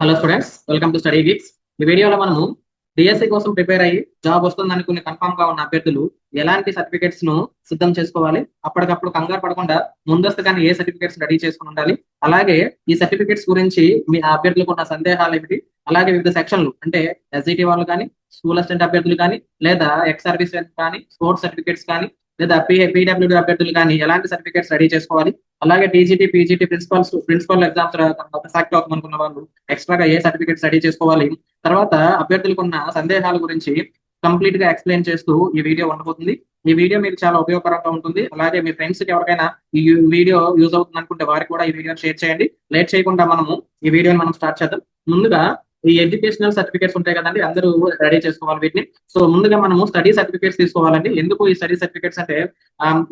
Hello students, welcome to study weeks. ఈ వీడియోలో మనము డిఎస్సి కోసం ప్రిపేర్ అయ్యి జాబ్ వస్తుంది అనుకుని కన్ఫామ్ గా ఉన్న అభ్యర్థులు ఎలాంటి సర్టిఫికేట్స్ ను సిద్ధం చేసుకోవాలి, అప్పటికప్పుడు కంగారు పడకుండా ముందస్తుగానే ఏ సర్టిఫికేట్స్ రెడీ చేసుకుని ఉండాలి, అలాగే ఈ సర్టిఫికేట్స్ గురించి మీ అభ్యర్థులకు ఉన్న సందేహాలు ఏమిటి, అలాగే వివిధ సెక్షన్లు అంటే ఎస్జిటి వాళ్ళు కానీ, స్కూల్ అసిస్టెంట్ అభ్యర్థులు కానీ, లేదా ఎక్స్ సర్వీస్ కానీ, స్పోర్ట్స్ సర్టిఫికేట్స్ కానీ, లేదా పీడబ్ల్యూడి అభ్యర్థులు కానీ ఎలాంటి సర్టిఫికేట్స్ రెడీ చేసుకోవాలి, అలాగే TGT PGT principal exams select అవుతామనుకున్న వాళ్ళు ఎక్స్ట్రాగా ఏ సర్టిఫికేట్స్ రెడీ చేసుకోవాలి, తర్వాత అభ్యర్థులకు ఉన్న సందేహాల గురించి కంప్లీట్ గా ఎక్స్ప్లెయిన్ చేస్తూ ఈ వీడియో ఉండబోతుంది. ఈ వీడియో మీకు చాలా ఉపయోగకరంగా ఉంటుంది. అలాగే మీ ఫ్రెండ్స్ కి ఎవరికైనా ఈ వీడియో యూజ్ అవుతుంది అనుకుంటే వారికి కూడా ఈ వీడియో షేర్ చేయండి. లేట్ చేయకుండా మనము ఈ వీడియోని మనం స్టార్ట్ చేద్దాం. ముందుగా ఈ ఎడ్యుకేషనల్ సర్టిఫికేట్స్ ఉంటాయి కదండి, అందరూ రెడీ చేసుకోవాలి వీటిని. సో ముందుగా మనము స్టడీ సర్టిఫికేట్స్ తీసుకోవాలండి. ఎందుకు ఈ స్టడీ సర్టిఫికేట్స్ అంటే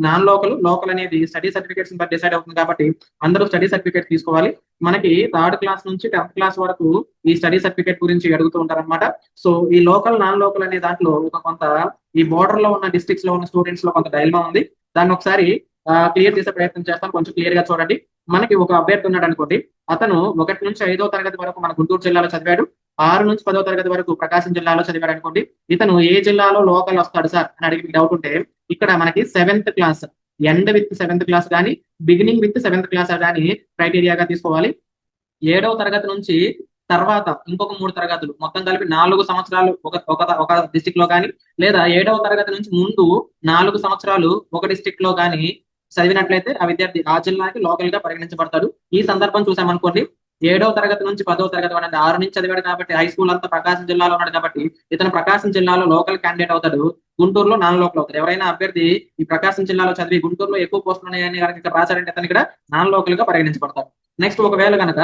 నాన్ లోకల్ అనేది స్టడీ సర్టిఫికేట్స్ బట్టి డిసైడ్ అవుతుంది కాబట్టి అందరూ స్టడీ సర్టిఫికేట్ తీసుకోవాలి. మనకి థర్డ్ క్లాస్ నుంచి 10th క్లాస్ వరకు ఈ స్టడీ సర్టిఫికేట్ గురించి అడుగుతూ ఉంటారన్నమాట. సో ఈ లోకల్ నాన్ లోకల్ అనే దాంట్లో ఒక కొంత ఈ బోర్డర్ లో ఉన్న డిస్ట్రిక్ట్స్ లో ఉన్న స్టూడెంట్స్ లో కొంత డైల్మా ఉంది. దాన్ని ఒకసారి క్లియర్ చేసే ప్రయత్నం చేస్తాను. కొంచెం క్లియర్ గా చూడండి. మనకి ఒక అభ్యర్థి ఉన్నాడు అనుకోండి. అతను 1 నుంచి 5వ తరగతి వరకు మన గుంటూరు జిల్లాలో చదివాడు. 6 నుంచి 10వ తరగతి వరకు ప్రకాశం జిల్లాలో చదివాడు అనుకోండి. ఇతను ఏ జిల్లాలో లోకల్ వస్తాడు సార్ అని అడిగి డౌట్ ఉంటే ఇక్కడ మనకి 7th class end with 7th class కానీ, బిగినింగ్ విత్ 7th క్లాస్ కానీ క్రైటీరియాగా తీసుకోవాలి. 7వ తరగతి నుంచి తర్వాత ఇంకొక 3 తరగతులు మొత్తం కలిపి 4 సంవత్సరాలు ఒక ఒక ఒక డిస్టిక్ లో కానీ, లేదా 7వ తరగతి నుంచి ముందు 4 సంవత్సరాలు ఒక డిస్టిక్ లో కానీ చదివినట్లయితే ఆ విద్యార్థి ఆ జిల్లాకి లోకల్ గా పరిగణించబడతాడు. ఈ సందర్భం చూసామనుకోండి, 7వ తరగతి నుంచి 10వ తరగతి అనేది 6 నుంచి చదివాడు కాబట్టి హై స్కూల్ అంతా ప్రకాశం జిల్లాలో ఉన్నాడు కాబట్టి ఇతను ప్రకాశం జిల్లాలో లోకల్ క్యాండిడేట్ అవుతాడు. గుంటూరులో నాన్ లోకల్ అవుతాడు. ఎవరైనా అభ్యర్థి ఈ ప్రకాశం జిల్లాలో చదివి గుంటూరులో ఎక్కువ పోస్టులు ఉన్నాయని కనుక ఇక్కడ రాశారంటే అతను ఇక్కడ నాన్ లోకల్ గా పరిగణించబడతాడు. నెక్స్ట్ ఒకవేళ కనుక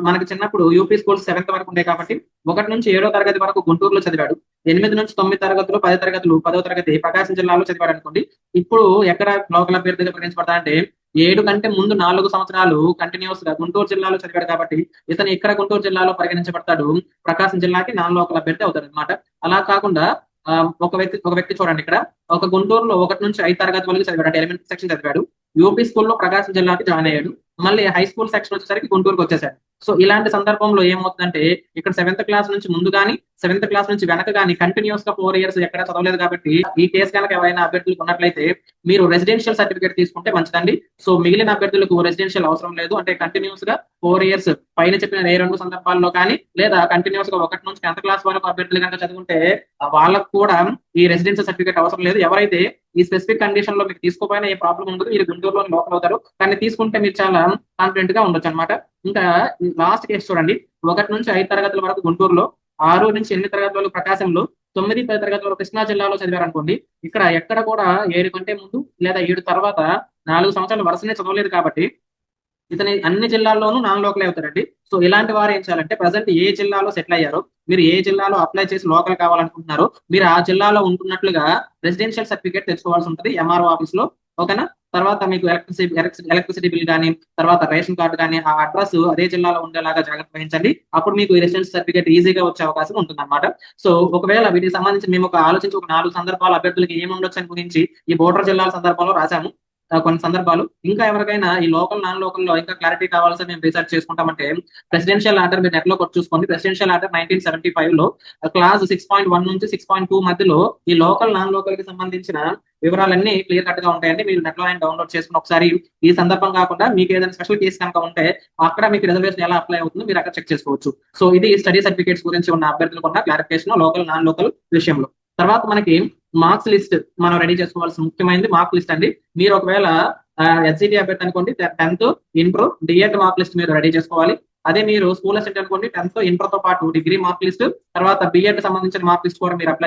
మనకి చిన్నప్పుడు యూపీ స్కూల్స్ 7th వరకు ఉండే కాబట్టి 1 నుంచి 7వ తరగతి వరకు గుంటూరులో చదివాడు. 8 నుంచి 9 తరగతులు 10 తరగతులు 10వ తరగతి ప్రకాశం జిల్లాలో చదివాడు అనుకోండి. ఇప్పుడు ఎక్కడ లోకల్ అభ్యర్థిగా పరిగణించబడతాడంటే 7 కంటే ముందు 4 సంవత్సరాలు కంటిన్యూస్ గా గుంటూరు జిల్లాలో చదివాడు కాబట్టి ఇతను ఇక్కడ గుంటూరు జిల్లాలో పరిగణించబడతాడు. ప్రకాశం జిల్లాకి నాన్ లోకల్ అభ్యర్థి అవుతాడు అనమాట. అలా కాకుండా ఒక వ్యక్తి చూడండి, ఇక్కడ ఒక గుంటూరులో 1 నుంచి 5 తరగతి వరకు చదివాడు, అంటే ఎలిమెంటరీ సెక్షన్ చదివాడు. యూపీ స్కూల్లో ప్రకాశం జిల్లాకి జాయిన్ అయ్యాడు. మళ్ళీ హై స్కూల్ సెక్షన్ వచ్చేసరికి గుంటూరుకి వచ్చేసాడు. సో ఇలాంటి సందర్భంలో ఏమవుతుందంటే ఇక్కడ 7th క్లాస్ నుంచి ముందు కానీ 7th క్లాస్ నుంచి వెనక కానీ కంటిన్యూస్ గా 4 ఇయర్స్ ఎక్కడ చదవలేదు కాబట్టి ఈ కేసు కనుక ఎవరైనా అభ్యర్థులకు ఉన్నట్లయితే మీరు రెసిడెన్షియల్ సర్టిఫికేట్ తీసుకుంటే మంచిదండి. సో మిగిలిన అభ్యర్థులకు రెసిడెన్షియల్ అవసరం లేదు. అంటే కంటిన్యూస్ గా 4 ఇయర్స్ పైన చెప్పిన ఏ 2 సందర్భాల్లో కానీ, లేదా కంటిన్యూస్ గా 1 నుంచి 10th క్లాస్ వరకు అభ్యర్థులు కనుక చదువుకుంటే వాళ్ళకు కూడా ఈ రెసిడెన్షియల్ సర్టిఫికేట్ అవసరం లేదు. ఎవరైతే ఈ స్పెసిఫిక్ కండిషన్ లో మీకు తీసుకోపోయినా ఏ ప్రాబ్లం ఉండదు, మీరు గుంటూరులో లోకల్ అవుతారు. కానీ తీసుకుంటే మీరు చాలా కాన్ఫిడెంట్ గా ఉండొచ్చు అనమాట. ఇంకా లాస్ట్ కేసు చూడండి, 1 నుంచి 5 తరగతుల వరకు గుంటూరులో, 6 నుంచి 8 తరగతుల వరకు ప్రకాశంలో, 9, 10 తరగతుల వరకు కృష్ణా జిల్లాలో చదివారు అనుకోండి. ఇక్కడ ఎక్కడ కూడా 7 కంటే ముందు లేదా 7 తర్వాత 4 సంవత్సరాలు వరుసనే చదవలేదు కాబట్టి ఇతని అన్ని జిల్లాల్లోనూ నాన్ లోకల్ అవుతారండి. సో ఇలాంటి వారు ఏం చేయాలంటే ప్రజెంట్ ఏ జిల్లాలో సెటిల్ అయ్యారో, మీరు ఏ జిల్లాలో అప్లై చేసి లోకల్ కావాలనుకుంటున్నారో మీరు ఆ జిల్లాలో ఉంటున్నట్లుగా రెసిడెన్షియల్ సర్టిఫికేట్ తెచ్చుకోవాల్సి ఉంటుంది ఎంఆర్ఓ ఆఫీస్ లో. ఓకేనా? తర్వాత మీకు ఎలక్ట్రిసిటీ బిల్ కానీ, తర్వాత రేషన్ కార్డు కానీ ఆ అడ్రస్ అదే జిల్లాలో ఉండేలాగా జాగ్రత్త వహించండి. అప్పుడు మీకు ఈ రెసిడెన్షియల్ సర్టిఫికేట్ ఈజీగా వచ్చే అవకాశం ఉంటుంది అనమాట. సో ఒకవేళ వీటికి సంబంధించి మేము ఆలోచించి ఒక 4 సందర్భాలు అభ్యర్థులకి ఏమి ఉండొచ్చు అని గురించి ఈ బోర్డర్ జిల్లాల సందర్భంలో రాశాము. కొన్ని సందర్భాలు ఇంకా ఎవరికైనా ఈ లోకల్ నాన్ లోకల్ లో ఇంకా క్లారిటీ కావాల్సి మేము రీసెర్చ్ చేసుకుంటామంటే ప్రెసిడెన్షియల్ ఆర్డర్ మీరు నెట్ లో కొట్టి చూసుకోండి. ప్రెసిడెన్షియల్ ఆర్డర్ 1975 లో క్లాస్ 6.1 నుంచి 6.2 మధ్యలో ఈ లోకల్ నాన్ లోకల్ కి సంబంధించిన వివరాలన్నీ క్లియర్ కట్ గా ఉంటాయండి. మీరు నెట్ లో డౌన్లోడ్ చేసుకుని ఒకసారి ఈ సందర్భం కాకుండా మీకు ఏదైనా స్పెషల్ కేసు కనుక ఉంటే అక్కడ మీకు రిజర్వేషన్ ఎలా అప్లై అవుతుందో మీరు అక్కడ చెక్ చేసుకోవచ్చు. సో ఇది స్టడీ సర్టిఫికేట్స్ గురించి ఉన్న అభ్యర్థులకు ఉన్న క్లారిఫికేషన్ లోకల్ నాన్ లోకల్ విషయంలో. తర్వాత మనకి మార్క్స్ లిస్ట్ మనం రెడీ చేసుకోవాల్సిన ముఖ్యమైనది మార్క్ లిస్ట్ అండి. మీరు ఒకవేళ ఎస్జిటి అభ్యర్థి అనుకోండి, 10th inter DEd mark list మీరు రెడీ చేసుకోవాలి. అదే మీరు స్కూల్ అసిస్టెంట్ అనుకోండి, 10th ఇంటర్ తో పాటు డిగ్రీ మార్క్ లిస్ట్, తర్వాత బిఎడ్ సంబంధించిన మార్క్ లిస్ట్ కూడా మీరు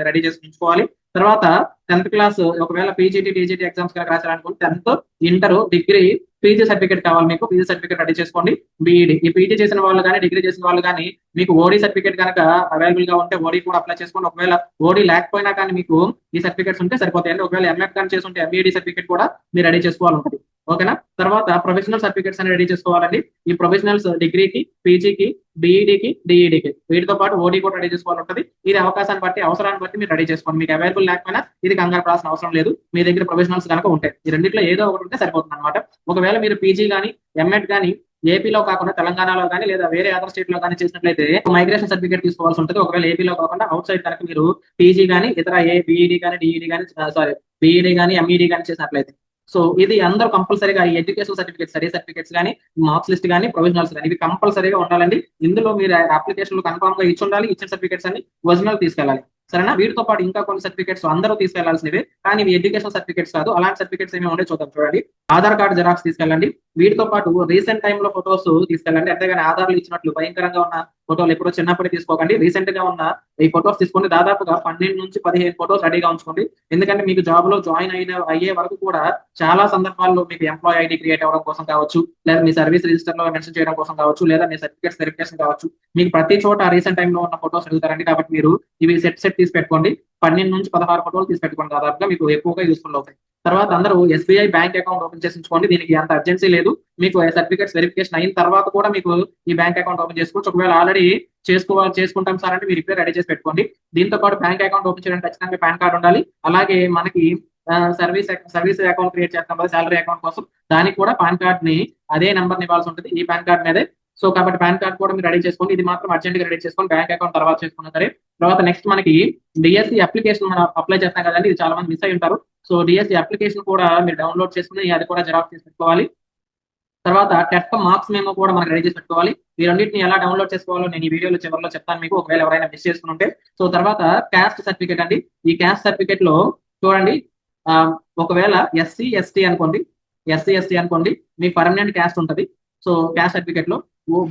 రెడీ చేసి ఉంచుకోవాలి. తర్వాత 10th క్లాస్ ఒకవేళ పీజీటీ టీజీటీ ఎగ్జామ్స్ కనుక రాశారనుకోండి, 10th inter degree PG certificate కావాలి మీకు. పీజీ సర్టిఫికేట్ రెడీ చేసుకోండి. బీఈడి ఈ పీజీ చేసిన వాళ్ళు కానీ డిగ్రీ చేసిన వాళ్ళు కానీ మీకు ఓడి సర్టిఫికేట్ కనుక అవైలబుల్ గా ఉంటే ఓడి కూడా అప్లై చేసుకోండి. ఒకవేళ ఓడి లేకపోయినా కానీ మీకు ఈ సర్టిఫికేట్స్ ఉంటే సరిపోతాయండి. ఒకవేళ ఎంఎడ్ కానీ చేసి ఉంటే ఎంఈడి సర్టిఫికేట్ కూడా మీరు రెడీ చేసుకోవాలి ఉంటుంది. ఓకేనా? తర్వాత ప్రొఫెషనల్ సర్టిఫికేట్స్ అని రెడీ చేసుకోవాలండి. ఈ ప్రొఫెషనల్స్ డిగ్రీకి, పీజీకి, బీఈడికి, డిఈడికి వీటితో పాటు ఓడి కూడా రెడీ చేసుకోవాలి ఉంటుంది. ఇది అవకాశాన్ని బట్టి అవసరాన్ని బట్టి మీరు రెడీ చేసుకోండి. మీకు అవైలబుల్ లేకపోయినా ఇది కంగారు పడాల్సిన అవసరం లేదు. మీ దగ్గర ప్రొఫెషనల్స్ కనుక ఉంటాయి, ఈ రెండిట్లో ఏదో ఒకటి ఉంటే సరిపోతుంది అనమాట. ఒకవేళ మీరు పీజీ కానీ ఎంఎడ్ కానీ ఏపీలో కాకుండా తెలంగాణలో కానీ లేదా వేరే అదర్ స్టేట్ లో కానీ చేసినట్లయితే మైగ్రేషన్ సర్టిఫికేట్ తీసుకోవాల్సి ఉంటుంది. ఒకవేళ ఏపీలో కాకుండా అవుట్ సైడ్ కనుక మీరు పీజీ కానీ ఇతర బీఈడి కానీ డిఈడి కానీ సారీ బీఈడి కానీ ఎంఈడి కానీ చేసినట్లయితే. సో ఇది అందరూ కంపల్సరీగా ఈ ఎడ్యుకేషన్ సర్టిఫికేట్, స్టడీ సర్టిఫికేట్స్ కానీ, మార్క్స్ లిస్ట్ కానీ, ప్రొవిజనల్స్ కానీ ఇవి కంపల్సరీగా ఉండాలండి. ఇందులో మీరు అప్లికేషన్ కన్ఫర్మ్ గా ఇచ్చి ఉండాలి. ఇచ్చిన సర్టిఫికేట్స్ అన్ని ఒరిజినల్ తీసుకెళ్ళాలి. సరేనా? వీటితో పాటు ఇంకా కొన్ని సర్టిఫికేట్స్ అందరూ తీసుకెళ్లాల్సినవి, కానీ ఇవి ఎడ్యుకేషన్ సర్టిఫికేట్స్ కాదు. అలాంటి సర్టిఫికేట్స్ ఏమి ఉండే చూద్దాం. చూడండి, ఆధార్ కార్డు జెరాక్స్ తీసుకెళ్ళండి. వీటితో పాటు రీసెంట్ టైమ్ లో ఫొటోస్ తీసుకెళ్ళండి. అంతేగాని ఆధార్లు ఇచ్చినట్లు భయంకరంగా ఉన్న ఫోటోలు ఎప్పుడో చిన్నప్పుడు తీసుకోకండి. రీసెంట్ గా ఉన్న ఈ ఫొటోస్ తీసుకోండి. దాదాపుగా 12 నుంచి 15 ఫొటోస్ రెడీగా ఉంచుకోండి. ఎందుకంటే మీకు జాబ్ లో జాయిన్ అయ్యే వరకు కూడా చాలా సందర్భాల్లో మీకు ఎంప్లాయ్ ఐడి క్రియేట్ అవ్వడం కోసం కావచ్చు, లేదా మీ సర్వీస్ రిజిస్టర్ లో మెన్షన్ చేయడం కోసం కావచ్చు, లేదా మీ సర్టిఫికేట్స్ వెరిఫికేషన్ కావచ్చు, మీకు ప్రతి చోట రీసెంట్ టైమ్ లో ఉన్న ఫొటోస్ అడుగుతారండి. కాబట్టి మీరు ఇవి సెట్ తీసి పెట్టుకోండి. 12 నుంచి 16 ఫోటోలు తీసి పెట్టుకోండి. దాదాపుగా మీకు ఎక్కువగా యూస్ఫుల్ అవుతాయి. తర్వాత అందరూ ఎస్బీఐ బ్యాంక్ అకౌంట్ ఓపెన్ చేసి ఉంచుకోండి. దీనికి అంత అర్జెన్సీ లేదు. మీకు సర్టిఫికేట్స్ వెరిఫికేషన్ అయిన తర్వాత కూడా మీకు ఈ బ్యాంక్ అకౌంట్ ఓపెన్ చేసుకోవచ్చు. ఒకవేళ ఆల్రెడీ చేసుకుంటాం సార్ అంటే మీరు ఇప్పుడే రెడీ చేసి పెట్టుకోండి. దీంతో పాటు బ్యాంక్ అకౌంట్ ఓపెన్ చేయడానికి ఖచ్చితంగా పాన్ కార్డు ఉండాలి. అలాగే మనకి సర్వీస్ అకౌంట్ క్రియేట్ చేస్తాం కదా శాలరీ అకౌంట్ కోసం, దానికి కూడా పాన్ కార్డ్ ని అదే నెంబర్ ఇవ్వాల్సి ఉంటుంది ఈ పాన్ కార్డ్ మీదే. సో కాబట్టి పాన్ కార్డ్ కూడా మీరు రెడీ చేసుకోండి. ఇది మాత్రం అర్జెంట్ గా రెడీ చేసుకోండి. బ్యాంక్ అకౌంట్ తర్వాత చేసుకున్నా సరే. తర్వాత నెక్స్ట్ మనకి డిఎస్సి అప్లికేషన్ మనం అప్లై చేస్తాం కదండి, ఇది చాలా మంది మిస్ అయి ఉంటారు. సో డిఎస్సి అప్లికేషన్ కూడా మీరు డౌన్లోడ్ చేసుకుని అది కూడా జెరాక్స్ చేసి పెట్టుకోవాలి. తర్వాత టెట్ మార్క్స్ మేము కూడా మనకి రెడీ చేసి పెట్టుకోవాలి. ఈ రెండింటిని ఎలా డౌన్లోడ్ చేసుకోవాలో నేను ఈ వీడియోలో చివరిలో చెప్తాను మీకు, ఒకవేళ ఎవరైనా మిస్ చేసుకుని ఉంటే. సో తర్వాత క్యాస్ట్ సర్టిఫికేట్ అండి. ఈ క్యాస్ట్ సర్టిఫికేట్ లో చూడండి, ఒకవేళ ఎస్సీ ఎస్టీ అనుకోండి మీకు పర్మనెంట్ క్యాస్ట్ ఉంటుంది. సో క్యాస్ట్ సర్టిఫికేట్ లో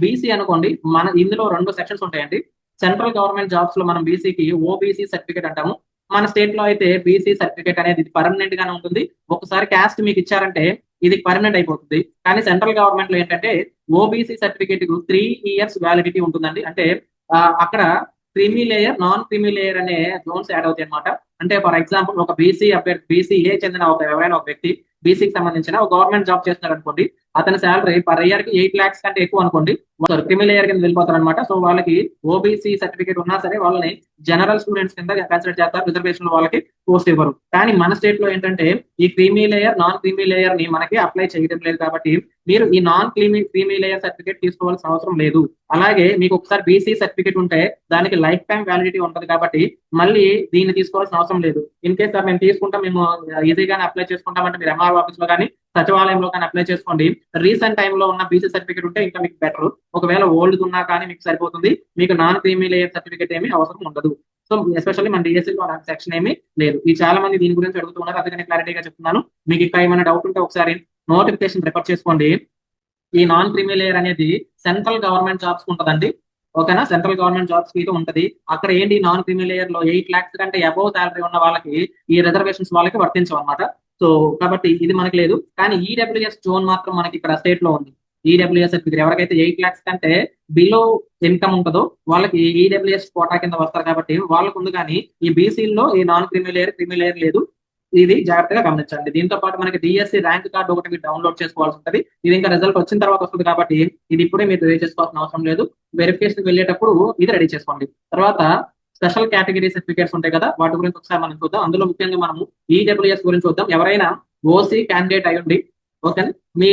బీసీ అనుకోండి, ఇందులో 2 సెక్షన్స్ ఉంటాయండి. సెంట్రల్ గవర్నమెంట్ జాబ్స్ లో మనం బీసీకి ఓబీసీ సర్టిఫికేట్ అంటాము. మన స్టేట్ లో అయితే బీసీ సర్టిఫికేట్ అనేది పర్మనెంట్ గానే ఉంటుంది. ఒకసారి క్యాస్ట్ మీకు ఇచ్చారంటే ఇది పర్మనెంట్ అయిపోతుంది. కానీ సెంట్రల్ గవర్నమెంట్ లో ఏంటంటే ఓబీసీ సర్టిఫికేట్ కు 3 years వ్యాలిడిటీ ఉంటుందండి. అంటే అక్కడ creamy layer, non creamy layer అనే జోన్స్ యాడ్ అవుతాయి అనమాట. అంటే ఫర్ ఎగ్జాంపుల్ ఒక బీసీ అభ్యర్థి, బీసీఏ చెందిన ఎవరైనా ఒక వ్యక్తి బీసీకి సంబంధించిన ఒక గవర్నమెంట్ జాబ్ చేస్తున్నారు అనుకోండి, అతని శాలరీ పర్ ఇయర్ కి 8 lakhs కంటే ఎక్కువ అనుకోండి, క్రిమి లేయర్ కింద వెళ్ళిపోతారు అనమాట. సో వాళ్ళకి ఓబీసీ సర్టిఫికేట్ ఉన్నా సరే వాళ్ళని జనరల్ స్టూడెంట్స్ కింద కన్సిడర్ చేస్తారు. రిజర్వేషన్ వాళ్ళకి పోస్ట్ ఇవ్వరు. కానీ మన స్టేట్ లో ఏంటంటే ఈ creamy layer, non creamy layer ని మనకి అప్లై చేయడం లేదు. కాబట్టి మీరు ఈ నాన్ క్రీమీ లేయర్ సర్టిఫికేట్ తీసుకోవాల్సిన అవసరం లేదు. అలాగే మీకు ఒకసారి బీసీ సర్టిఫికేట్ ఉంటే దానికి లైఫ్ టైం వ్యాలిడిటీ ఉంటుంది. కాబట్టి మళ్ళీ దీన్ని తీసుకోవాల్సిన అవసరం లేదు. ఇన్ కేస్ సార్ మేము తీసుకుంటాం, మేము ఈజీగానే అప్లై చేసుకుంటామంటే మీరు ఎంఆర్ఓ ఆఫీస్ లో కానీ సచివాలయంలో కానీ అప్లై చేసుకోండి. రీసెంట్ టైమ్ లో ఉన్న బీసీ సర్టిఫికేట్ ఉంటే ఇంకా మీకు బెటర్. ఒకవేళ ఓల్డ్ ఉన్నా కానీ మీకు సరిపోతుంది. మీకు నాన్ క్రీమీ లేయర్ సర్టిఫికేట్ ఏమీ అవసరం ఉండదు. సో ఎస్పెషల్లీ మన డిఎస్సీలో అలాంటి సెక్షన్ ఏమీ లేదు. ఈ చాలా మంది దీని గురించి అడుగుతున్నారు, అందుకని క్లారిటీగా చెప్తున్నాను. మీకు ఇంకా ఏమైనా డౌట్ ఉంటే ఒకసారి నోటిఫికేషన్ రిఫర్ చేసుకోండి. ఈ నాన్ క్రీమీ లేయర్ అనేది సెంట్రల్ గవర్నమెంట్ జాబ్స్ ఉంటదండి. ఓకేనా? సెంట్రల్ గవర్నమెంట్ జాబ్స్ కి ఉంటది. అక్కడ ఏంటి నాన్ క్రీమీ లేయర్ లో 8 lakhs కంటే అబౌవ్ శాలరీ ఉన్న వాళ్ళకి ఈ రిజర్వేషన్స్ వాళ్ళకి వర్తించవు అనమాట. సో కాబట్టి ఇది మనకి లేదు. కానీ ఈడబ్ల్యూఎస్ జోన్ మాత్రం మనకి ఇక్కడ స్టేట్ లో ఉంది. ఈడబ్ల్యూఎస్ సర్టిఫికేట్ ఎవరికైతే 8 lakhs కంటే బిలో ఇన్కమ్ ఉంటుందో వాళ్ళకి ఈడబ్ల్యూఎస్ కోటా కింద వస్తారు. కాబట్టి వాళ్ళకు ఉంది. కానీ ఈ బీసీలో ఈ నాన్ క్రీమీ లేయర్ లేదు. ఇది జాగ్రత్తగా గమనించండి. దీంతో పాటు మనకి డిఎస్సి ర్యాంక్ కార్డు ఒకటి మీరు డౌన్లోడ్ చేసుకోవాల్సి ఉంటుంది. ఇది ఇంకా రిజల్ట్ వచ్చిన తర్వాత వస్తుంది. కాబట్టి ఇది ఇప్పుడే మీరు రెడీ చేసుకోవాల్సిన అవసరం లేదు. వెరిఫికేషన్ వెళ్ళేటప్పుడు ఇది రెడీ చేసుకోండి. తర్వాత స్పెషల్ కేటగిరీ సర్టిఫికేట్స్ ఉంటాయి కదా, వాటి గురించి ఒకసారి మనం చూద్దాం. అందులో ముఖ్యంగా మనము ఈడబ్ల్యూఎస్ గురించి చూద్దాం. ఎవరైనా ఓసీ క్యాండిడేట్ అయ్యండి, ఓకే, మీ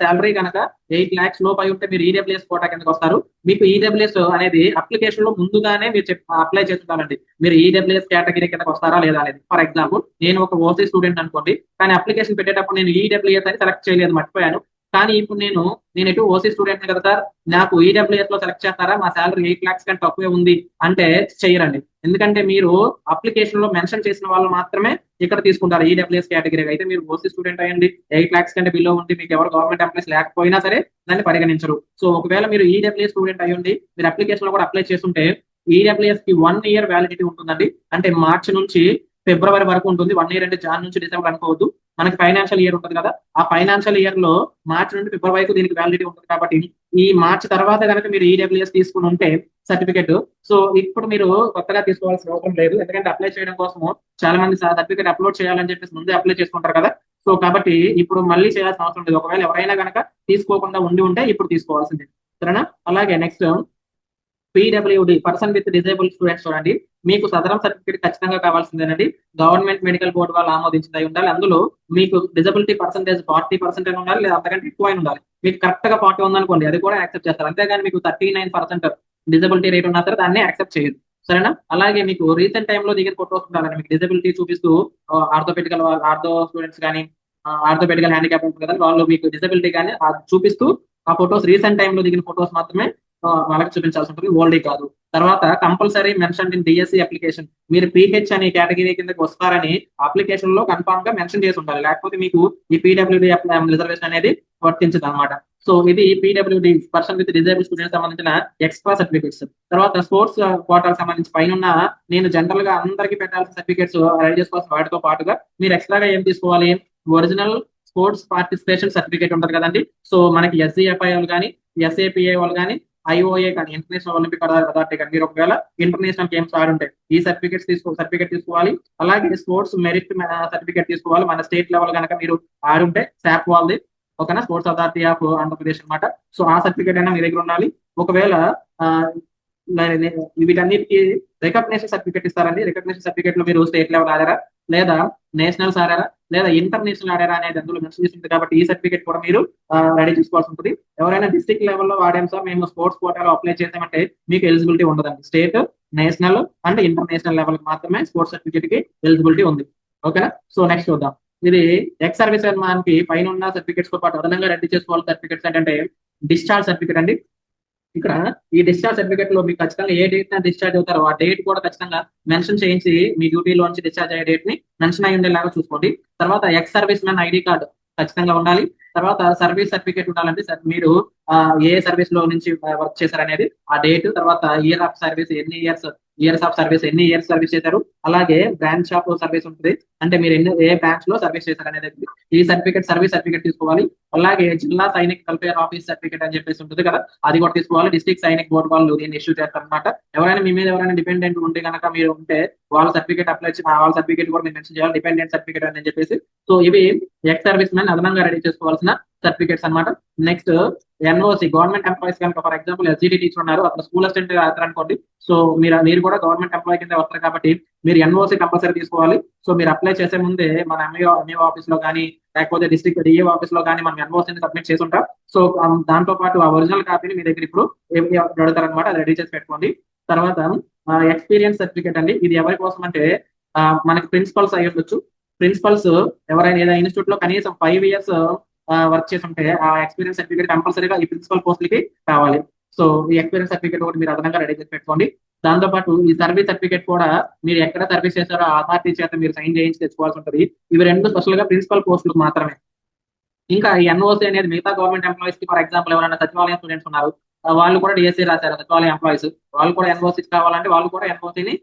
శాలరీ కనుక 8 lakhs లోపు అయి ఉంటే మీరు ఈడబ్ల్యూఎస్ కోటా కిందకి వస్తారు. మీకు ఈడబ్ల్యూఎస్ అనేది అప్లికేషన్ లో ముందుగానే మీరు అప్లై చేస్తుంటారండి. మీరు ఈడబ్ల్యూఎస్ కేటగిరీ కిందకి వస్తారా లేదా అనేది. ఫర్ ఎగ్జాంపుల్ నేను ఒక ఓసీ స్టూడెంట్ అనుకోండి, కానీ అప్లికేషన్ పెట్టేటప్పుడు నేను ఈడబ్ల్యూఎస్ అని సెలెక్ట్ చేయలేదు, మర్చిపోయాను. కానీ ఇప్పుడు నేను ఎటు ఓసీ స్టూడెంట్ కదా సార్, నాకు ఈడబ్ల్యూఎస్ లో సెలెక్ట్ చేస్తారా, మా శాలరీ 8 lakhs కంటే తక్కువే ఉంది అంటే చెయ్యరండి. ఎందుకంటే మీరు అప్లికేషన్ లో మెన్షన్ చేసిన వాళ్ళు మాత్రమే ఇక్కడ తీసుకుంటారు. ఈడబ్ల్యూఎస్ కేటగిరీ అయితే మీరు ఓసీ స్టూడెంట్ అయ్యండి, 8 lakhs కంటే బిలో ఉండి మీకు ఎవరు గవర్నమెంట్ ఎంప్లాయీస్ లేకపోయినా సరే దాన్ని పరిగణించరు. సో ఒకవేళ మీరు ఈడబ్ల్యూఎస్ స్టూడెంట్ అయ్యండి, మీరు అప్లికేషన్ లో కూడా అప్లై చేస్తుంటే ఈడబ్ల్యూఎస్ కి 1 year వ్యాలిడిటీ ఉంటుందండి. అంటే మార్చి నుంచి ఫిబ్రవరి వరకు ఉంటుంది. 1 year అంటే జాన్ నుంచి డిసెంబర్ అనుకోవద్దు. మనకి ఫైనాన్షియల్ ఇయర్ ఉంటుంది కదా, ఆ ఫైనాన్షియల్ ఇయర్ లో మార్చి నుండి ఫిబ్రవరి వరకు దీనికి వ్యాలిడిటీ ఉంటుంది. కాబట్టి ఈ మార్చి తర్వాత కనుక మీరు ఈడబ్ల్యూఎస్ తీసుకుని ఉంటే సర్టిఫికేట్, సో ఇప్పుడు మీరు కొత్తగా తీసుకోవాల్సిన అవసరం లేదు. ఎందుకంటే అప్లై చేయడం కోసము చాలా మంది సర్టిఫికేట్ అప్లోడ్ చేయాలని చెప్పేసి ముందే అప్లై చేసుకుంటారు కదా. సో కాబట్టి ఇప్పుడు మళ్ళీ చేయాల్సిన అవసరం లేదు. ఒకవేళ ఎవరైనా కనుక తీసుకోకుండా ఉంటే ఇప్పుడు తీసుకోవాల్సిందే. సరేనా? అలాగే next PWD, person with disable students చూడండి. మీకు సదరం సర్టిఫికేట్ ఖచ్చితంగా కావాల్సిందేనండి. గవర్నమెంట్ మెడికల్ బోర్డు వాళ్ళు ఆమోదించింది అయి ఉండాలి. అందులో మీకు డిజబిలిటీ పర్సెంటేజ్ 40% అని ఉండాలి, లేదా అంతకంటే ఎక్కువ అయిన ఉండాలి. మీకు కరెక్ట్ గా 40 ఉందనుకోండి, అది కూడా యాక్సెప్ట్ చేస్తారు. అంతేగాని మీకు 39% డిజబిలిటీ రేట్ ఉన్నా సరే దాన్ని యాక్సెప్ట్ చేయదు. సరేనా? అలాగే మీకు రీసెంట్ టైంలో దిగిన ఫోటోస్ ఉండాలండి. మీకు డిజబిలిటీ చూపిస్తూ ఆర్థోపెడికల్ ఆర్థో స్టూడెంట్స్ కానీ ఆర్థోపెడికల్ హ్యాండిక్యాప్ ఉంటుంది కదా, వాళ్ళు మీకు డిజబిలిటీ కానీ చూపిస్తూ ఆ ఫొటోస్ రీసెంట్ టైంలో దిగిన ఫొటోస్ మాత్రమే వాళ్ళకి చూపించాల్సి ఉంటుంది, ఓల్డీ కాదు. తర్వాత compulsory mention in DSC application. మీరు పిహెచ్ అనే కేటగిరీ కిందకి వస్తారని అప్లికేషన్ లో కన్ఫామ్ గా మెన్షన్ చేసి ఉండాలి. లేకపోతే మీకు ఈ పీడబ్ల్యూడి రిజర్వేషన్ అనేది వర్తించదు అనమాట. సో ఇది PWD, person with disable students సంబంధించిన ఎక్స్ట్రా సర్టిఫికేట్స్. తర్వాత స్పోర్ట్స్ కోటాలకు సంబంధించి పైన నేను జనరల్ గా అందరికీ పెట్టాల్సిన సర్టిఫికేట్స్ రెడీ చేసుకోవాల్సిన వాటితో పాటుగా మీరు ఎక్స్ట్రాగా ఏం తీసుకోవాలి? ఒరిజినల్ స్పోర్ట్స్ పార్టిసిపేషన్ సర్టిఫికేట్ ఉంటుంది కదండి. సో మనకి ఎస్సీఎఫ్ఐ వాళ్ళు కానీ, ఎస్ఏపిఐ వాళ్ళు కానీ, ఐఓఏ కానీ, ఇంటర్నేషనల్ ఒలింపిక్ అథారిటీ కానీ, మీరు ఒకవేళ ఇంటర్నేషనల్ గేమ్స్ ఆడుంటే ఈ సర్టిఫికేట్ తీసుకోవాలి. అలాగే స్పోర్ట్స్ మెరిట్ సర్టిఫికేట్ తీసుకోవాలి. మన స్టేట్ లెవెల్ కనుక మీరు ఆడుంటే శాప్ వాళ్ళది, ఓకేనా, స్పోర్ట్స్ అథారిటీ ఆఫ్ ఆంధ్రప్రదేశ్ అనమాట. సో ఆ సర్టిఫికేట్ అయినా మీ దగ్గర ఉండాలి. ఒకవేళ వీటన్నిటికీ రికగ్నేషన్ సర్టిఫికేట్ ఇస్తారండి. రికగ్నేషన్ సర్టిఫికేట్ లో మీరు స్టేట్ లెవెల్ ఆడారా, లేదా నేషనల్స్ ఆడారా, లేదా ఇంటర్నేషనల్ ఆడారా అనేది అందులో మెన్షన్ చేసింది. కాబట్టి ఈ సర్టిఫికేట్ కూడా మీరు రెడీ చేసుకోవాల్సి ఉంటుంది. ఎవరైనా డిస్ట్రిక్ట్ లెవెల్లో ఆడాం సార్, మేము స్పోర్ట్స్ కోటాలో అప్లై చేసామంటే మీకు ఎలిజిబిలిటీ ఉండదండి. State, national and international level మాత్రమే స్పోర్ట్స్ సర్టిఫికేట్ కి ఎలిజిబిలిటీ ఉంది. ఓకేనా? సో నెక్స్ట్ చూద్దాం. ఇది ఎక్స్ సర్వీస్ మనకి పైన ఉన్న సర్టిఫికేట్స్ తో పాటు అదనంగా రెడీ చేసుకోవాలి సర్టిఫికేట్స్ ఏంటంటే డిశ్చార్జ్ సర్టిఫికేట్ అండి. ఇక్కడ ఈ డిశ్చార్జ్ సర్టిఫికేట్ లో మీకు ఖచ్చితంగా ఏ డేట్ డిశ్చార్జ్ అవుతారో ఆ డేట్ కూడా ఖచ్చితంగా మెన్షన్ చేయించి మీ డ్యూటీలోంచి డిశ్చార్జ్ అయ్యే డేట్ ని మెన్షన్ అయ్యి ఉండేలాగా చూసుకోండి. తర్వాత ex service man ID card ఖచ్చితంగా ఉండాలి. తర్వాత సర్వీస్ సర్టిఫికేట్ ఉండాలంటే మీరు ఏ సర్వీస్ లో నుంచి వర్క్ చేశారనేది ఆ డేట్, తర్వాత year of service, years of service, ఎన్ని ఇయర్స్ సర్వీస్ చేశారు, అలాగే బ్రాంచ్ ఆఫ్ సర్వీస్ ఉంటుంది, అంటే మీరు ఏ బ్రాంచ్ లో సర్వీస్ చేశారు అనేది ఈ సర్టిఫికేట్, సర్వీస్ సర్టిఫికేట్ తీసుకోవాలి. అలాగే జిల్లా సైనిక్ వెల్ఫేర్ ఆఫీస్ సర్టిఫికేట్ అని చెప్పేసి ఉంటుంది కదా, అది కూడా తీసుకోవాలి. డిస్ట్రిక్ట్ సైనిక్ బోర్డు వాళ్ళు దీన్ని ఇష్యూ చేస్తారనమాట. ఎవరైనా మీ మీద ఎవరైనా డిపెండెంట్ ఉంటే కనుక మీరు ఉంటే వాళ్ళ సర్టిఫికేట్ అప్లై వాళ్ళ సర్టిఫికేట్ కూడా మీరు మెన్షన్ చేయాలి, డిపెండెంట్ సర్టిఫికేట్ అని చెప్పేసి. సో ఇవి ఎక్స్ సర్వీస్ మ్యాన్ అదనంగా రెడీ చేసుకోవాల్సిన సర్టిఫికేట్స్ అనమాట. నెక్స్ట్ ఎన్ఓసి, గవర్నమెంట్ ఎంప్లాయీస్ కనుక ఫర్ ఎగ్జాంపుల్ ఎస్జిటి టీచర్ ఉన్నారు, అక్కడ స్కూల్ అసిస్టెంట్ అనుకోండి. సో మీరు కూడా గవర్నమెంట్ ఎంప్లాయీ కింద వస్తారు కాబట్టి మీరు ఎన్ఓసి కంపల్సరీ తీసుకోవాలి. సో మీరు అప్లై చేసే ముందే మన ఎంఈఓ ఆఫీస్ లో కానీ, లేకపోతే డిస్ట్రిక్ట్ డిఏ ఆఫీస్ లో కానీ మనం ఎన్ఓసి సబ్మిట్ చేసి ఉంటాం. సో దాంతో పాటు ఆ ఒరిజినల్ కాపీని మీ దగ్గర ఇప్పుడు అడుగుతారనమాట, అది రెడీ చేసి పెట్టుకోండి. తర్వాత ఎక్స్పీరియన్స్ సర్టిఫికేట్ అండి. ఇది ఎవరి కోసం అంటే మనకి ప్రిన్సిపల్స్ అయ్యి ఉండొచ్చు. ప్రిన్సిపల్స్ ఎవరైనా ఏదైనా ఇన్స్టిట్యూట్ లో కనీసం 5 years వర్క్ చేసి ఉంటే ఆ ఎక్స్పీరియన్స్ సర్టిఫికేట్ కంపల్సరీగా ఈ ప్రిన్సిపల్ పోస్టులకి కావాలి. సో ఈ ఎక్స్పీరియన్స్ సర్టిఫికేట్ ఒకటి మీరు అదనంగా రెడీ చేసి పెట్టుకోండి. దాంతో పాటు ఈ సర్వీస్ సర్టిఫికేట్ కూడా మీరు ఎక్కడ సర్వీస్ చేశారో ఆ అథారిటీ చేత మీరు సైన్ చేయించి తెచ్చుకోవాల్సి ఉంటుంది. ఇవి రెండు స్పెషల్ గా ప్రిన్సిపల్ పోస్టులకు మాత్రమే. ఇంకా ఈ ఎన్ఓసి అనేది మిగతా గవర్నమెంట్ ఎంప్లాయీస్ కి, ఫర్ ఎగ్జాంపుల్ ఎవరైనా సచివాలయం స్టూడెంట్స్ ఉన్నారు, వాళ్ళు కూడా డిఎస్సీ రాశారు సచివాలయం ఎంప్లాయీస్, వాళ్ళు కూడా ఎన్ఓసి కావాలంటే వాళ్ళు కూడా ఎన్ఓసిని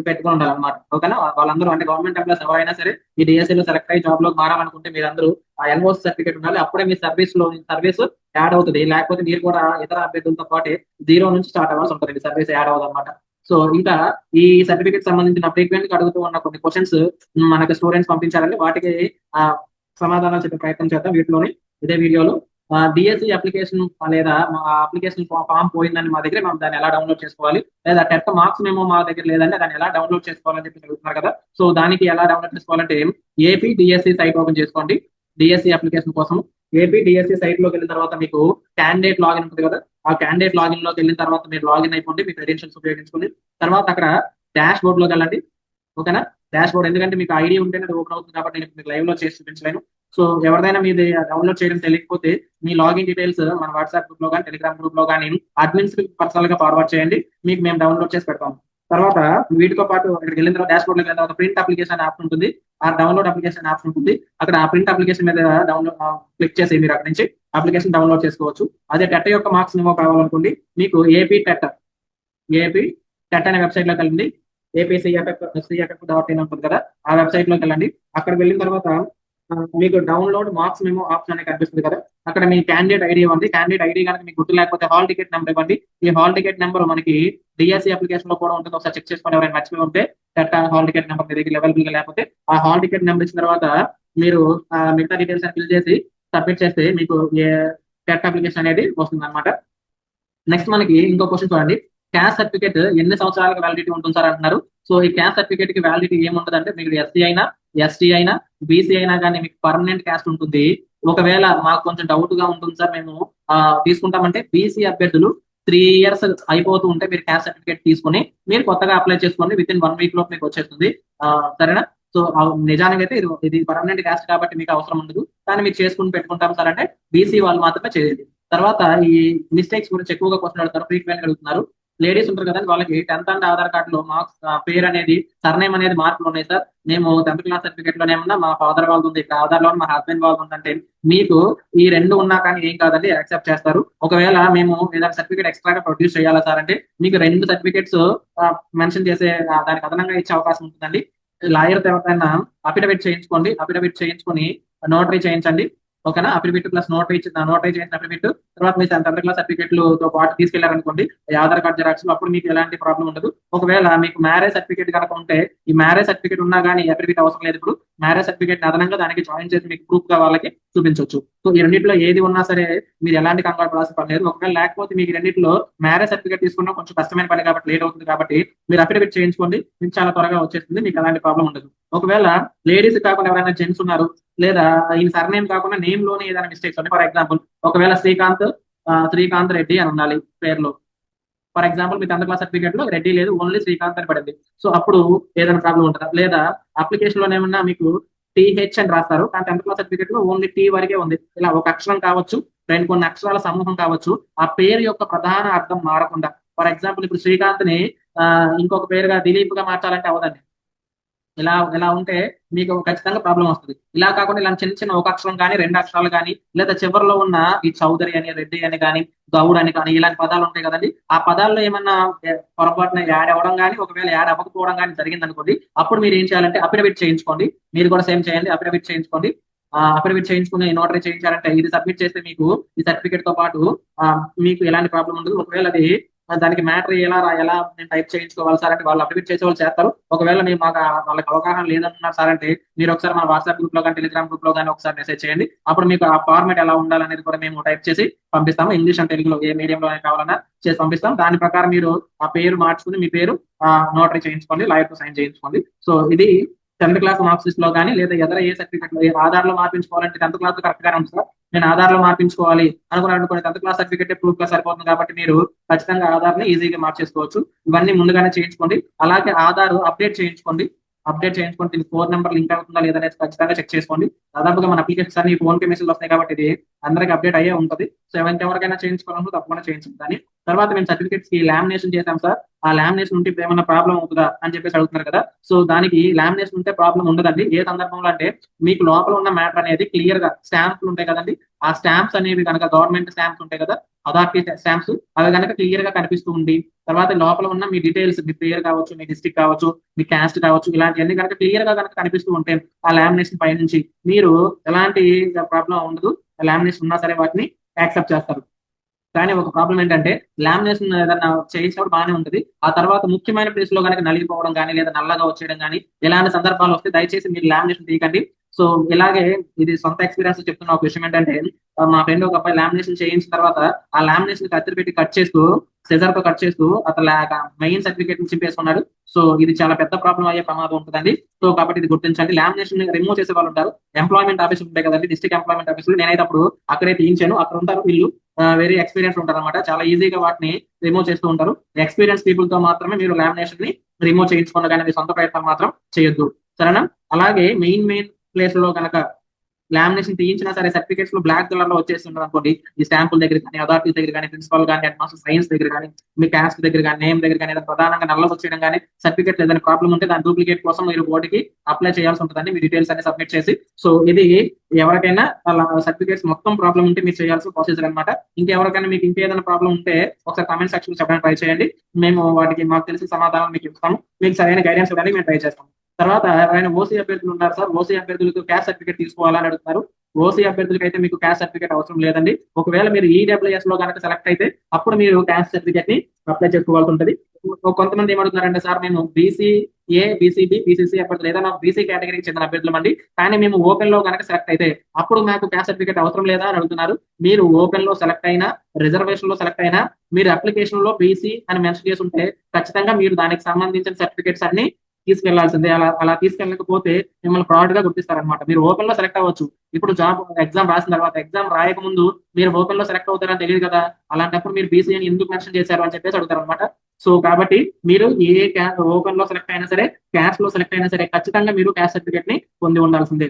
పెట్టుకుని ఉండాలన్నమాట. ఓకేనా? వాళ్ళందరూ అంటే గవర్నమెంట్ ఎంప్లాయీస్ ఎవరైనా సరే ఈ డిఎస్సీలో సెలెక్ట్ అయ్యి జాబ్ లోకి మారాలనుకుంటే మీరందరూ ఆ ఎన్ఓసి సర్టిఫికేట్ ఉండాలి. అప్పుడే మీ సర్వీస్ యాడ్ అవుతుంది. లేకపోతే మీరు కూడా ఇతర అభ్యర్థులతో పాటు 0 నుంచి స్టార్ట్ అవ్వాల్సి ఉంటుంది, సర్వీస్ యాడ్ అవ్వదు అనమాట. సో ఇంకా ఈ సర్టిఫికేట్ సంబంధించిన ఫ్రీక్వెంట్ అడుగుతూ ఉన్న కొన్ని క్వశ్చన్స్ మనకు స్టూడెంట్స్ పంపించారండి. వాటికి సమాధానాలు చెప్పే ప్రయత్నం చేద్దాం వీటిలోని ఇదే వీడియోలో. డిఎస్సి అప్లికేషన్ లేదా అప్లికేషన్ ఫామ్ పోయిందని మా దగ్గర మనం దాన్ని ఎలా డౌన్లోడ్ చేసుకోవాలి, లేదా టెట్ మార్క్స్ మేము మా దగ్గర లేదంటే దాన్ని ఎలా డౌన్లోడ్ చేసుకోవాలని చెప్పి అడుగుతున్నారు కదా. సో దానికి ఎలా డౌన్లోడ్ చేసుకోవాలంటే ఏపీ డిఎస్సి సైట్ ఓపెన్ చేసుకోండి. డిఎస్సి అప్లికేషన్ కోసం ఏపీ డిఎస్సి సైట్ లోకి వెళ్ళిన తర్వాత మీకు క్యాండిడేట్ లాగిన్ ఉంటుంది కదా, ఆ క్యాండిడేట్ లాగిన్ లోకి వెళ్ళిన తర్వాత మీరు లాగిన్ అయిపోండి మీ క్రెడెన్షియల్స్ ఉపయోగించుకుని. తర్వాత అక్కడ డాష్ బోర్డ్ లోకి వెళ్ళండి. ఓకేనా? డాష్ బోర్డ్ ఎందుకంటే మీకు ఐడి ఉంటేనే అది ఓపెన్ అవుతుంది కాబట్టి నేను మీకు లైవ్ లో చేసి చూపించలేను. సో ఎవరిదైనా మీది డౌన్లోడ్ చేయడం తెలియకపోతే మీ లాగిన్ డీటెయిల్స్ మన వాట్సాప్ గ్రూప్ లో కానీ, టెలిగ్రామ్ గ్రూప్ లో కానీ అడ్మిన్స్ కి పర్సనల్ గా ఫార్వర్డ్ చేయండి, మీకు మేము డౌన్లోడ్ చేసి పెడతాం. తర్వాత వీటితో పాటు ఇక్కడికి వెళ్ళిన తర్వాత డాష్ బోర్డ్ లోకి వెళ్ళిన తర్వాత ప్రింట్ అప్లికేషన్ ఆప్షన్ ఉంటుంది, ఆ డౌన్లోడ్ అప్లికేషన్ ఆప్షన్ ఉంటుంది. అక్కడ ఆ ప్రింట్ అప్లికేషన్ మీద డౌన్లోడ్ క్లిక్ చేసి మీరు అక్కడ నుంచి అప్లికేషన్ డౌన్లోడ్ చేసుకోవచ్చు. అదే టెట్ యొక్క మార్క్స్ ఏమో కావాలనుకోండి, మీకు ఏపీ టెట్ అనే వెబ్సైట్ లోకి వెళ్ళండి. APCFF.in ఉంటుంది కదా, ఆ వెబ్సైట్ లోకి వెళ్ళండి. అక్కడికి వెళ్ళిన తర్వాత మీకు డౌన్లోడ్ మార్క్స్ మెమో ఆప్షన్ అనేది కనిపిస్తుంది కదా, అక్కడ మీ క్యాండిడేట్ ఐడి ఇవ్వండి. క్యాండిడేట్ ఐడి కనుక మీకు గుర్తు లేకపోతే హాల్ టికెట్ నెంబర్ ఇవ్వండి. ఈ హాల్ టికెట్ నెంబర్ మనకి డిఎస్సి అప్లికేషన్ లో కూడా ఉంటుంది, ఒకసారి చెక్ చేసుకొని ఎవరైనా మర్చిపోయి ఉంటే హాల్ టికెట్ నెంబర్ మీ దగ్గర అవైలబుల్ గా లేకపోతే ఆ హాల్ టికెట్ నెంబర్ ఇచ్చిన తర్వాత మీరు మిగతా డీటెయిల్స్ ఫిల్ చేసి సబ్మిట్ చేస్తే మీకు టెట్ అప్లికేషన్ అనేది వస్తుంది అనమాట. నెక్స్ట్ మనకి ఇంకో క్వశ్చన్ చూడండి. క్యాస్ట్ సర్టిఫికేట్ ఎన్ని సంవత్సరాలకు వ్యాలిడిటీ ఉంటుంది సార్ అంటున్నారు. సో ఈ క్యాస్ట్ సర్టిఫికేట్ కి వ్యాలిడిటీ ఏముంటది అంటే, మీకు ఎస్సీ అయినా, ఎస్టీ అయినా, బీసీ అయినా కానీ మీకు పర్మనెంట్ క్యాస్ట్ ఉంటుంది. ఒకవేళ మాకు కొంచెం డౌట్ గా ఉంటుంది సార్, మేము తీసుకుంటామంటే బీసీ అభ్యర్థులు 3 years అయిపోతూ ఉంటే మీరు క్యాస్ట్ సర్టిఫికేట్ తీసుకుని మీరు కొత్తగా అప్లై చేసుకోండి. విత్ ఇన్ 1 week లోపు మీకు వచ్చేస్తుంది. సరేనా? సో నిజానికి అయితే ఇది పర్మనెంట్ క్యాస్ట్ కాబట్టి మీకు అవసరం ఉండదు, కానీ మీరు చేసుకుని పెట్టుకుంటాం సార్ అంటే బీసీ వాళ్ళు మాత్రమే చేయండి. తర్వాత ఈ మిస్టేక్స్ గురించి ఎక్కువగా క్వశ్చన్ అడుగుతారు, ఫ్రీక్వెంట్ అడుగుతున్నారు. లేడీస్ ఉంటారు కదండి, వాళ్ళకి 10th అండ్ ఆధార్ కార్డు లో మార్క్స్ పేరు అనేది, సర్నేమ్ అనేది మార్పులు ఉన్నాయి సార్. మేము 10th క్లాస్ సర్టిఫికేట్ లోనేమన్నా మా ఫాదర్ వాళ్ళది ఉంది, ఇక్కడ ఆధార్ లో మా హస్బెండ్ వాళ్ళది ఉందంటే మీకు ఈ రెండు ఉన్నా కానీ ఏం కాదండి, యాక్సెప్ట్ చేస్తారు. ఒకవేళ మేము ఏదైనా సర్టిఫికేట్ ఎక్స్ట్రాగా ప్రొడ్యూస్ చేయాలా సార్ అంటే మీకు 2 సర్టిఫికేట్స్ మెన్షన్ చేసే దానికి అదనంగా ఇచ్చే అవకాశం ఉంటుందండి. లాయర్ తో ఎవరైనా అఫిడవిట్ చేయించుకోండి, అఫిడవిట్ చేయించుకొని నోటరీ చేయించండి. ఓకేనా? అఫిడవిట్ ప్లస్ నోటరీ చేసిన అఫిడవిట్, తర్వాత మీ 10th క్లాస్ సర్టిఫికేట్లతో పాటు తీసుకెళ్లారనుకోండి ఆధార్ కార్డ్ జిరాక్స్, అప్పుడు మీకు ఎలాంటి ప్రాబ్లం ఉండదు. ఒకవేళ మీకు మ్యారేజ్ సర్టిఫికేట్ కనుక ఉంటే, ఈ మ్యారేజ్ సర్టిఫికేట్ ఉన్నా కానీ అఫిడవిట్ అవసరం లేదు. ఇప్పుడు మ్యారేజ్ సర్టిఫికేట్ అదనంగా దానికి జాయిన్ చేసి మీకు ప్రూఫ్ గా వాళ్ళకి చూపించవచ్చు. సో ఈ రెండింటిలో ఏది ఉన్నా సరే మీరు ఎలాంటి కంగారు పడాల్సిన పని లేదు. ఒకవేళ లేకపోతే మీకు రెండింటిలో మ్యారేజ్ సర్టిఫికేట్ తీసుకున్నా కొంచెం కష్టమైన పని కాబట్టి లేట్ అవుతుంది కాబట్టి మీరు అఫిడవిట్ చేయించుకోండి, మీకు చాలా త్వరగా వచ్చేస్తుంది, మీకు ఎలాంటి ప్రాబ్లం ఉండదు. ఒకవేళ లేడీస్ కాకుండా ఎవరైనా జెంట్స్ ఉన్నారు, లేదా ఈయన సర్నేమ్ కాకుండా నేమ్ లోనే ఏదైనా మిస్టేక్స్ ఉన్నాయి. ఫర్ ఎగ్జాంపుల్ ఒకవేళ శ్రీకాంత్ రెడ్డి అని ఉండాలి పేరులో. For example me 10th class certificate లో రెడ్డి లేదు, ఓన్లీ శ్రీకాంత్ అని పడింది. సో అప్పుడు ఏదైనా ప్రాబ్లం ఉంటుందా? లేదా అప్లికేషన్ లో ఏమన్నా మీకు టీహెచ్ అని రాస్తారు, కానీ 10th క్లాస్ సర్టిఫికేట్ లో ఓన్లీ టీ వరకే ఉంది. ఇలా ఒక అక్షరం కావచ్చు, కొన్ని అక్షరాల సమూహం కావచ్చు, ఆ పేరు యొక్క ప్రధాన అర్థం మారకుండా. ఫర్ ఎగ్జాంపుల్ ఇప్పుడు శ్రీకాంత్ ని ఇంకొక పేరుగా దిలీప్ గా మార్చాలంటే అవదండి. ఇలా ఉంటే మీకు ఖచ్చితంగా ప్రాబ్లం వస్తుంది. ఇలా కాకుండా ఇలా చిన్న చిన్న ఒక అక్షరం కానీ 2 అక్షరాలు కానీ, లేదా చివరిలో ఉన్న ఈ చౌదరి అని, రెడ్డి అని కానీ, గౌడ్ అని కానీ ఇలాంటి పదాలు ఉంటాయి కదండి, ఆ పదాల్లో ఏమన్నా పొరపాటున యాడ్ అవ్వడం కానీ, ఒకవేళ యాడ్ అవ్వకపోవడం కానీ జరిగింది అనుకోండి, అప్పుడు మీరు ఏం చేయాలంటే అఫిడవిట్ చేయించుకోండి. మీరు కూడా సేమ్ చేయండి, అఫిడవిట్ చేయించుకోండి. అఫిడవిట్ చేయించుకుని నోటరీ చేయించాలంటే ఇది సబ్మిట్ చేస్తే మీకు ఈ సర్టిఫికేట్ తో పాటు మీకు ఎలాంటి ప్రాబ్లం ఉండదు. ఒకవేళ అది దానికి మ్యాటర్ ఎలా నేను టైప్ చేయించుకోవాలి సార్ అంటే వాళ్ళు అఫిడవిట్ చేసే వాళ్ళు చేస్తారు. ఒకవేళ మేము వాళ్ళకి అవగాహన లేదన్నారు సార్ అంటే మీరు ఒకసారి మన వాట్సాప్ గ్రూప్ లో కానీ, టెలిగ్రామ్ గ్రూప్ లో కానీ ఒకసారి మెసేజ్ చేయండి. అప్పుడు మీకు ఆ ఫార్మాట్ ఎలా ఉండాలనేది కూడా మేము టైప్ చేసి పంపిస్తాము. ఇంగ్లీష్ అండ్ తెలుగులో ఏ మీడియంలో కావాలన్నా చేసి పంపిస్తాం. దాని ప్రకారం మీరు ఆ పేరు మార్చుకుని మీ పేరు నోటరీ చేయించుకోండి, లాయర్ తో సైన్ చేయించుకోండి. సో ఇది 10th క్లాస్ మార్క్స్ లిస్ట్ లో కానీ, లేదా ఎదర ఏ సర్టిఫికేట్ లో ఆధార్ లో మార్పించుకోవాలంటే 10th క్లాస్ కరెక్ట్ గానే ఉంది సార్. నేను ఆధార్ లో మార్పించుకోవాలి అనుకుని 10th క్లాస్ సర్టిఫికేట్ ప్రూఫ్ గా సరిపోతుంది కాబట్టి మీరు ఖచ్చితంగా ఆధార్ ని ఈజీగా మార్చేసుకోవచ్చు. ఇవన్నీ ముందుగానే చేయించుకోండి. అలాగే ఆధార్ అప్డేట్ చేయించుకోండి. దీనికి 4 నెంబర్ లింక్ అవుతుందా లేదనేది ఖచ్చితంగా చెక్ చేసుకోండి. దాదాపుగా మన అప్లికేషన్స్ అన్ని ఫోన్ పే మెసేజ్ వస్తాయి కాబట్టి ఇది అందరికి అప్డేట్ అయ్యే ఉంటుంది. సో ఎవరికైనా చేయించుకోవాలంటే తప్పకుండా చేయించండి. దాన్ని తర్వాత మేము సర్టిఫికేట్స్ కి లామినేషన్ చేశాం సార్, ఆ లామినేషన్ ఉంటే ఏమైనా ప్రాబ్లం అవుతుందా అని చెప్పేసి అడుగుతున్నారు కదా. సో దానికి లామినేషన్ ఉంటే ప్రాబ్లం ఉండదండి. ఏ సందర్భంలో అంటే మీకు లోపల ఉన్న మ్యాటర్ అనేది క్లియర్ గా స్టాంప్లు ఉంటాయి కదండి, ఆ స్టాంప్స్ అనేవి కనుక గవర్నమెంట్ స్టాంప్స్ ఉంటాయి కదా, అథారిటీ స్టాంప్స్, అవి కనుక క్లియర్ గా కనిపిస్తూ ఉండి, తర్వాత లోపల ఉన్న మీ డీటెయిల్స్, మీ పేరు కావచ్చు, మీ డిస్ట్రిక్ట్ కావచ్చు, మీ క్యాస్ట్ కావచ్చు, ఇలాంటివన్నీ కనుక క్లియర్ గా కనుక కనిపిస్తూ ఉంటే ఆ లామినేషన్ పై నుంచి మీరు ఎలాంటి ప్రాబ్లం ఉండదు. లామినేషన్ ఉన్నా సరే వాటిని యాక్సెప్ట్ చేస్తారు. కానీ ఒక ప్రాబ్లం ఏంటంటే లామినేషన్ ఏదన్నా చేయించినప్పుడు బాగానే ఉంటుంది, ఆ తర్వాత ముఖ్యమైన ప్లేస్ లో కనుక నలిగిపోవడం కానీ, లేదా నల్లగా వచ్చేయడం కానీ ఇలాంటి సందర్భాలు వస్తే దయచేసి మీరు లామినేషన్ తీయకండి. సో ఇలాగే ఇది సొంత ఎక్స్పీరియన్స్ చెప్తున్న ఒక విషయం ఏంటంటే, మా ఫ్రెండ్ ఒక అబ్బాయి లామినేషన్ చేయించిన తర్వాత ఆ లామినేషన్ కత్తిరి పెట్టి కట్ చేస్తూ, సిజర్ తో కట్ చేస్తూ అతను మెయిన్ సర్టిఫికేట్ ని చింపేసుకున్నాడు. సో ఇది చాలా పెద్ద ప్రాబ్లం అయ్యే ప్రమాదం ఉంటుందండి. సో కాబట్టి ఇది గుర్తించండి. లామినేషన్ రిమూవ్ చేసే వాళ్ళు ఉంటారు, ఎంప్లాయ్మెంట్ ఆఫీస్ ఉంటాయి కదండి, డిస్ట్రిక్ట్ ఎంప్లాయ్మెంట్ ఆఫీసులు. నేనైతే అప్పుడు అక్కడే తీయించాను. అక్కడ ఉంటారు వీళ్ళు వెరీ ఎక్స్పీరియన్స్ ఉంటారు అనమాట, చాలా ఈజీగా వాటిని రిమూవ్ చేస్తూ ఉంటారు. ఎక్స్పీరియన్స్ పీపుల్ తో మాత్రమే మీరు లామినేషన్ ని రిమూవ్ చేయించుకున్న కానీ మీ సొంత ప్రయత్నాలు మాత్రం చేయొద్దు. సరేనా? అలాగే మెయిన్ ప్లేస్ లో కనుక లామినేషన్ తీయించినా సరే సర్టిఫికేట్స్ లో బ్లాక్ కలర్ లో వచ్చేస్తుంటారు అనుకోండి, ఈ స్టాంపుల దగ్గర కానీ, అథారిటీస్ దగ్గర కానీ, ప్రిన్సిపల్ కానీ, హెడ్ మాస్టర్ సైన్స్ దగ్గర కానీ, మీ క్యాస్ట్ దగ్గర కానీ, నేమ్ దగ్గర కానీ, ఏదైనా ప్రధానంగా నల్లగా వచ్చేయడం కానీ, సర్టిఫికేట్ ఏదైనా ప్రాబ్లం ఉంటే దాని డూప్లికేట్ కోసం మీరు బోర్డుకి అప్లై చేయాల్సి ఉంటుందండి, మీ డీటెయిల్స్ అన్ని సబ్మిట్ చేసి. సో ఇది ఎవరికైనా అలా సర్టిఫికేట్స్ మొత్తం ప్రాబ్లం ఉంటే మీరు చేయాల్సిన ప్రొసీజర్ అనమాట. ఇంకెవరికైనా మీకు ఇంకేదైనా ప్రాబ్లం ఉంటే ఒకసారి కామెంట్ సెక్షన్ లో చెప్పడానికి ట్రై చేయండి. మేము వాటికి మాకు తెలిసిన సమాధానం మీకు ఇస్తాము. మీకు సరైన గైడెన్స్ ఇవ్వడానికి మేము ట్రై చేస్తాం. తర్వాత ఎవరైనా ఓసీ అభ్యర్థులు ఉన్నారు సార్, ఓసీ అభ్యర్థులకు క్యాస్ట్ సర్టిఫికేట్ తీసుకోవాలని అడుగుతున్నారు. ఓసీ అభ్యర్థులకి అయితే మీకు క్యాస్ట్ సర్టిఫికేట్ అవసరం లేదండి. ఒకవేళ మీరు ఈడబ్ల్యూఎస్ లో కనుక సెలెక్ట్ అయితే అప్పుడు మీరు క్యాస్ట్ సర్టిఫికేట్ ని అప్లై చేసుకోవాల్సి ఉంటుంది. కొంతమంది ఏమడుగుతున్నారంటే సార్ మేము బీసీఏ, బీసీబీ, బీసీసీ అభ్యర్థులు ఏదైనా బీసీ కేటగిరీకి చెందిన అభ్యర్థులు అండి, కానీ మేము ఓపెన్ లో కనుక సెలెక్ట్ అయితే అప్పుడు మాకు క్యాస్ట్ సర్టిఫికేట్ అవసరం లేదా అని అడుగుతున్నారు. మీరు ఓపెన్ లో సెలెక్ట్ అయినా, రిజర్వేషన్ లో సెలెక్ట్ అయినా, మీరు అప్లికేషన్ లో బీసీ అని మెన్షన్ చేసి ఉంటే ఖచ్చితంగా మీరు దానికి సంబంధించిన సర్టిఫికేట్స్ అన్ని తీసుకెళ్లాల్సిందే. అలా అలా తీసుకెళ్ళకపోతే మిమ్మల్ని ఫ్రాడ్ గా గుర్తిస్తారనమాట. మీరు ఓపెన్ లో సెలెక్ట్ అవ్వచ్చు. ఇప్పుడు జాబ్ ఎగ్జామ్ రాసిన తర్వాత ఎగ్జామ్ రాయక ముందు మీరు ఓపెన్ లో సెలెక్ట్ అవుతారని తెలియదు కదా, అలాంటప్పుడు మీరు బీసీ అని ఎందుకు మెన్షన్ చేశారు అని చెప్పేసి అడుగుతారు అనమాట. సో కాబట్టి మీరు ఓపెన్ లో సెలెక్ట్ అయినా సరే, క్యాస్ట్ లో సెలెక్ట్ అయినా సరే ఖచ్చితంగా మీరు క్యాస్ట్ సర్టిఫికేట్ ని పొంది ఉండాల్సిందే.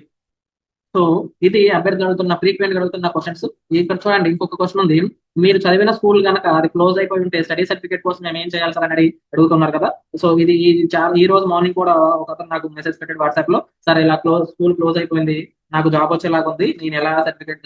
సో ఇది అభ్యర్థులు అడుగుతున్న ఫ్రీక్వెంట్ గా అడుగుతున్న క్వశ్చన్స్. ఇక్కడ చూడండి, ఇంకొక క్వశ్చన్ ఉంది. మీరు చదివిన స్కూల్ కనుక అది క్లోజ్ అయిపోయి ఉంటే స్టడీ సర్టిఫికేట్ కోసం మేము ఏం చేయాలి సార్ అని అడుగుతున్నారు కదా. సో ఇది చాలా, ఈ రోజు మార్నింగ్ కూడా ఒక అతను నాకు మెసేజ్ పెట్టాడు వాట్సాప్ లో, సార్ ఇలా స్కూల్ క్లోజ్ అయిపోయింది, నాకు జాబ్ వచ్చేలాగా ఉంది, నేను ఎలా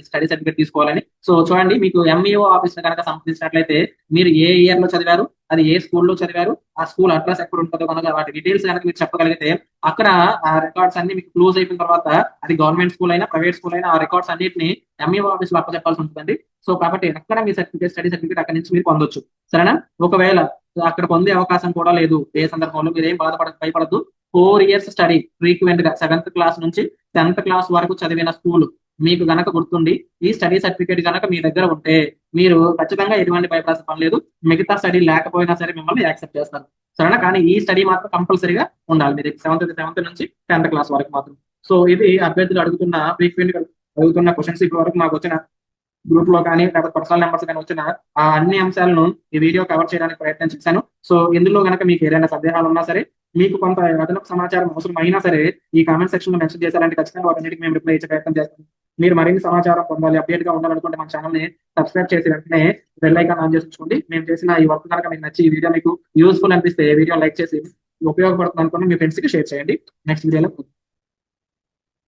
స్టడీ సర్టిఫికేట్ తీసుకోవాలని. సో చూడండి, మీకు ఎంఈఓ ఆఫీస్ కనుక సంప్రదించినట్లయితే మీరు ఏ ఇయర్ లో చదివారు, అది ఏ స్కూల్లో చదివారు, ఆ స్కూల్ అడ్రస్ ఎక్కడ ఉంటుందో కనుక వాటి డీటెయిల్స్ కనుక మీరు చెప్పగలిగితే అక్కడ ఆ రికార్డ్స్ అన్ని మీకు క్లోజ్ అయిపోయిన తర్వాత అది గవర్నమెంట్ స్కూల్ అయినా ప్రైవేట్ స్కూల్ అయినా ఆ రికార్డ్స్ అన్నింటిని ఎంఈఓ ఆఫీస్ లో అప్పచెప్పాల్సి ఉంటుందండి. సో కాబట్టి అక్కడ మీ సర్టిఫికేట్, స్టడీ సర్టిఫికేట్ అక్కడ నుంచి మీరు పొందొచ్చు. సరేనా? ఒకవేళ అక్కడ పొందే అవకాశం కూడా లేదు ఏ సందర్భంలో మీరు ఏం భయపడద్దు. 4 years స్టడీ ఫ్రీక్వెంట్ గా 7th క్లాస్ నుంచి 10th క్లాస్ వరకు చదివిన స్కూల్ మీకు గనక గుర్తుండి ఈ స్టడీ సర్టిఫికేట్ గనక మీ దగ్గర ఉంటే మీరు ఖచ్చితంగా ఎటువంటి భయపడాల్సిన పని లేదు. మిగతా స్టడీ లేకపోయినా సరే మిమ్మల్ని యాక్సెప్ట్ చేస్తారు. సరేనా? కానీ ఈ స్టడీ మాత్రం కంపల్సరీగా ఉండాలి మీరు 7th నుంచి 10th క్లాస్ వరకు మాత్రం. సో ఇది అభ్యర్థులు అడుగుతున్న ఫ్రీక్వెంట్ అడుగుతున్న క్వశ్చన్స్. ఇప్పటి వరకు మాకు వచ్చిన గ్రూప్ లో కానీ లేకపోతే పర్సనల్ నెంబర్స్ కానీ వచ్చిన ఆ అన్ని అంశాలను ఈ వీడియో కవర్ చేయడానికి ప్రయత్నం చేశాను. సో ఇందులో కనుక మీకు ఏదైనా సందేహాలు ఉన్నా సరే, మీకు కొంత అదనపు సమాచారం అవసరం అయినా సరే ఈ కామెంట్ సెక్షన్ లో మెన్షన్ చేశారంటే ఖచ్చితంగా వాటన్నిటికి మేము రిప్లై ఇచ్చే ప్రయత్నం చేస్తాం. మీరు మరిన్ని సమాచారం పొందాలి, అప్డేట్ గా ఉండాలనుకుంటే మన ఛానల్ ని సబ్స్క్రైబ్ చేసి వెంటనే బెల్ ఐకాన్ ఆన్ చేసుకోండి. మేము చేసిన ఈ వర్క్ కనుక మీకు నచ్చి ఈ వీడియో మీకు యూస్ఫుల్ అనిపిస్తే వీడియో లైక్ చేసి ఉపయోగపడుతుంది అనుకుని మీ ఫ్రెండ్స్ కి షేర్ చేయండి. నెక్స్ట్ వీడియోలో